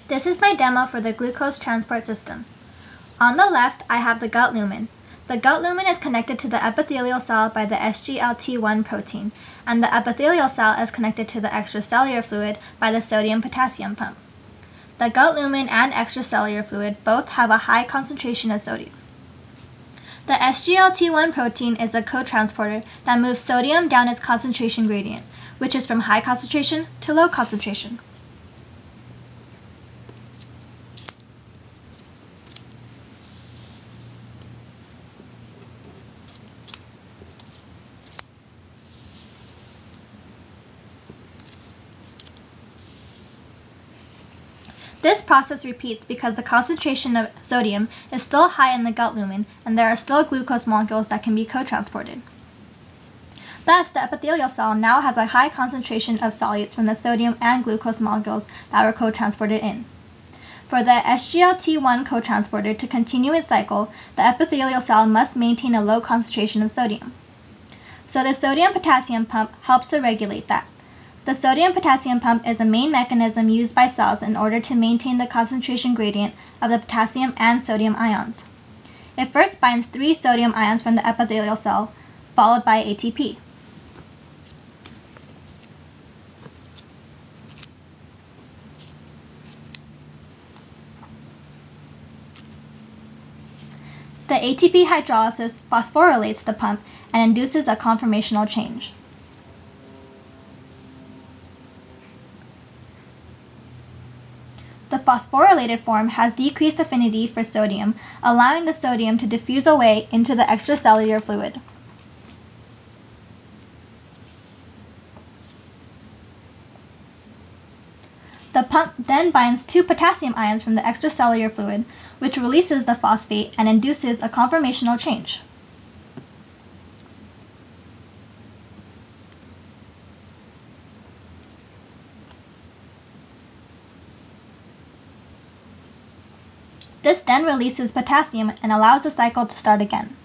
This is my demo for the glucose transport system. On the left, I have the gut lumen. The gut lumen is connected to the epithelial cell by the SGLT1 protein, and the epithelial cell is connected to the extracellular fluid by the sodium-potassium pump. The gut lumen and extracellular fluid both have a high concentration of sodium. The SGLT1 protein is a cotransporter that moves sodium down its concentration gradient, which is from high concentration to low concentration. This process repeats because the concentration of sodium is still high in the gut lumen and there are still glucose molecules that can be cotransported. Thus, the epithelial cell now has a high concentration of solutes from the sodium and glucose molecules that were cotransported in. For the SGLT1 cotransporter to continue its cycle, the epithelial cell must maintain a low concentration of sodium. So the sodium-potassium pump helps to regulate that. The sodium-potassium pump is a main mechanism used by cells in order to maintain the concentration gradient of the potassium and sodium ions. It first binds 3 sodium ions from the epithelial cell, followed by ATP. The ATP hydrolysis phosphorylates the pump and induces a conformational change. The phosphorylated form has decreased affinity for sodium, allowing the sodium to diffuse away into the extracellular fluid. The pump then binds 2 potassium ions from the extracellular fluid, which releases the phosphate and induces a conformational change. This then releases potassium and allows the cycle to start again.